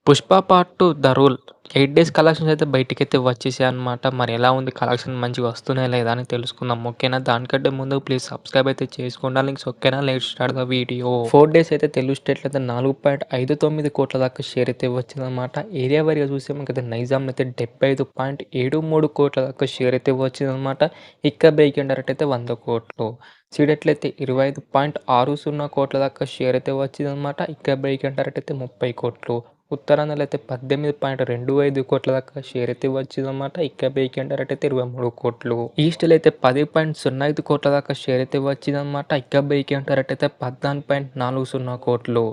'Pushpa part 2 the rule' 8 days collections అయితే బయటికైతే వచ్చేసాయన్నమాట. మరి ఎలా ఉంది కలెక్షన్ మంచిగా వస్తున్నాయా లేదా అని తెలుసుకుందాం. ఓకేనా? దానికంటే ముందు ప్లీజ్ సబ్స్క్రైబ్ అయితే చేసుకోండి. లింక్స్ ఓకేనా? Let's start the video. 4 days అయితే తెలుగు స్టేట్‌లో అయితే 4.59 కోట్ల దాకా షేర్ అయితే వచ్చిందన్నమాట. ఏరియా వైస్‌గా చూస్తే మనకైతే నైజాంలో అయితే 75.73 కోట్ల దాకా షేర్ అయితే వచ్చిందన్నమాట. ఇక బేగం డైరెక్ట్ అయితే 100 కోట్లు. సీడెట్లయితే 25.60 కోట్ల దాకా షేర్ అయితే వచ్చిందన్నమాట. ఇక బేగం డైరెక్ట్ అయితే 30 కోట్లు. ఉత్తరాంధ్రలో అయితే 18.25 కోట్ల దాకా షేర్ అయితే వచ్చిందన్నమాట. ఇక బేగం డైరెక్ట్ అయితే 23 కోట్లు. ఈస్ట్‌లో అయితే 10.05 కోట్ల దాకా షేర్ అయితే వచ్చిందన్నమాట. ఇక బేగం డైరెక్ట్ అయితే 14.40 కోట్లు.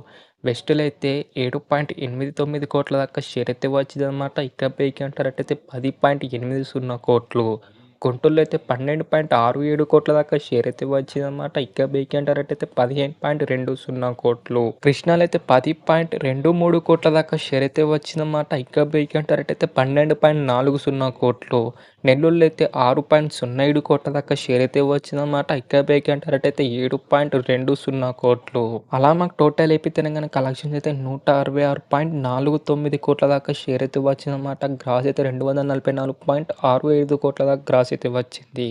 వెస్ట్‌లో అయితే 7.89 కోట్ల దాకా షేర్ అయితే వచ్చిందన్నమాట. ఇక బేగం డైరెక్ట్ అయితే 10.80 కోట్లు. గుంటూరులో అయితే 12.67 కోట్ల దాకా షేర్ అయితే వచ్చిందన్నమాట. ఇక బేగం డైరెక్ట్ అయితే 15.20 కోట్లు. కృష్ణాలో అయితే 10.23 కోట్ల దాకా షేర్ అయితే వచ్చిందన్నమాట. ఇక బేగం డైరెక్ట్ అయితే 12.40 కోట్లు. నెల్లూరులో అయితే 6.07 కోట్ల దాకా షేర్ అయితే వచ్చిందన్నమాట. ఇక బేగం డైరెక్ట్ అయితే 7.20 కోట్లు. అలా మాకు టోటల్ ఏపీ తెలంగాణ కలెక్షన్స్ అయితే 166.49 కోట్ల దాకా షేర్ అయితే వచ్చిందన్నమాట. గ్రాస్ అయితే 244.65 కోట్ల దాకా గ్రాస్ అయితే వచ్చింది.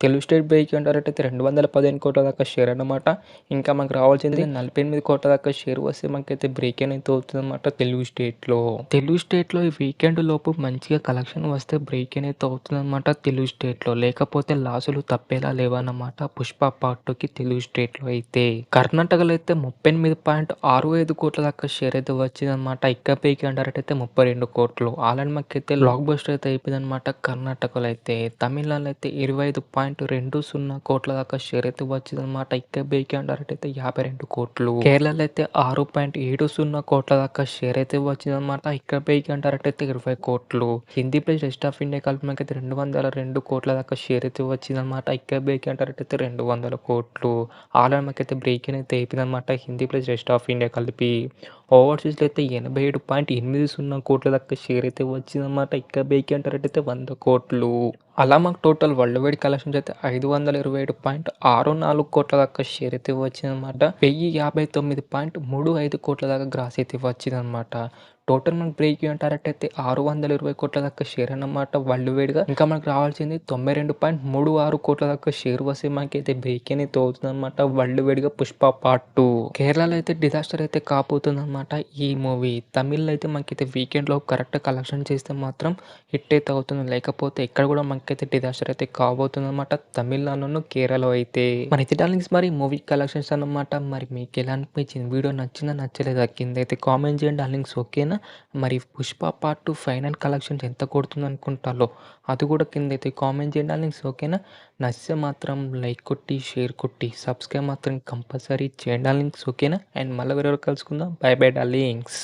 తెలుగు స్టేట్ బేగం డైరెక్ట్ అయితే 215 కోట్ల దాకా షేర్ అన్నమాట. ఇంకా మనకు రావాల్సింది 48 కోట్ల దాకా షేర్ వస్తే మనకైతే బ్రేక్ అయితే అవుతుందన్నమాట తెలుగు స్టేట్లో. తెలుగు స్టేట్లో ఈ వీకెండ్ లోపు మంచిగా కలెక్షన్ వస్తే బ్రేక్ అయితే అవుతుందన్నమాట తెలుగు స్టేట్లో. లేకపోతే లాసులు తప్పేలా లేవన్నమాట పుష్ప పార్ట్ 2కి తెలుగు స్టేట్లో అయితే. కర్ణాటకలో అయితే 38.65 కోట్ల దాకా షేర్ అయితే వచ్చిందన్నమాట. ఇక బేగం డైరెక్ట్ అయితే 32 కోట్లు. ఆల్రెడీ మాకైతే బ్లాక్ బస్టర్ అయితే అయిపోయిందన్నమాట కర్ణాటకలో అయితే. తమిళనాడులో అయితే 25.20 కోట్ల దాకా షేర్ అయితే వచ్చిందన్నమాట. ఇక బేగం డైరెక్ట్ అయితే 52 కోట్లు. కేరళలో అయితే 6.70 కోట్ల దాకా షేర్ అయితే వచ్చిందన్నమాట. ఇక బేగం డైరెక్ట్ అయితే 20 కోట్లు. Hindi plus rest of India కలిపి మనకైతే 202 కోట్ల దాకా షేర్ అయితే వచ్చిందన్నమాట. ఇక బేగం డైరెక్ట్ అయితే 200 కోట్లు. ఆల్రెడీ మనకైతే బ్రేక్ అయితే అయిపోయిందన్నమాట Hindi plus rest of India కలిపి. ఓవర్సీస్లో అయితే 87.80 కోట్ల దాకా షేర్ అయితే వచ్చిందన్నమాట. ఇక బేగం డైరెక్ట్ అయితే 100 కోట్లు. అలా మాకు టోటల్ వరల్డ్ వైడ్ కలెక్షన్స్ అయితే 527.64 కోట్ల దాకా షేర్ అయితే వచ్చిందన్నమాట. 1059.35 కోట్ల దాకా గ్రాస్ అయితే వచ్చిందన్నమాట. టోటల్ మనకు బ్రేక్ డైరెక్ట్ అయితే 620 కోట్ల దాకా షేర్ అన్నమాట వరల్డ్ వైడ్గా. ఇంకా మనకు రావాల్సింది 92.36 కోట్ల దాకా షేర్ వస్తే మనకైతే బ్రేక్ అయితే అవుతుందన్నమాట వరల్డ్ వైడ్గా పుష్ప పార్ట్ 2. కేరళలో అయితే డిజాస్టర్ అయితే కాబోతుందన్నమాట ఈ మూవీ. తమిళ్లో అయితే మనకైతే వీకెండ్లో కరెక్ట్ కలెక్షన్ చేస్తే మాత్రం హిట్ అయితే అవుతుంది. లేకపోతే ఇక్కడ కూడా మనకైతే డిజాస్టర్ అయితే కాబోతుందన్నమాట తమిళనాడును కేరళలో అయితే. మరి ఇది డార్లింగ్స్ మరి మూవీ కలెక్షన్స్ అన్నమాట. మరి మీకు ఎలా అనిపించింది? వీడియో నచ్చిందా నచ్చలేదా? కింద అయితే కామెంట్ చేయండి డార్లింగ్స్ ఓకేనా? మరి పుష్ప పార్ట్ 2 ఫైనల్ కలెక్షన్స్ ఎంత కొడుతుంది అనుకుంటారో అది కూడా కింద అయితే కామెంట్ చేయండి డార్లింగ్స్ ఓకేనా? నచ్చితే మాత్రం లైక్ కొట్టి షేర్ కొట్టి సబ్స్క్రైబ్ మాత్రం కంపల్సరీ చేయండి డార్లింగ్స్ ఓకేనా? అండ్ మళ్ళీ వేరే కలుసుకుందాం. By by darlings.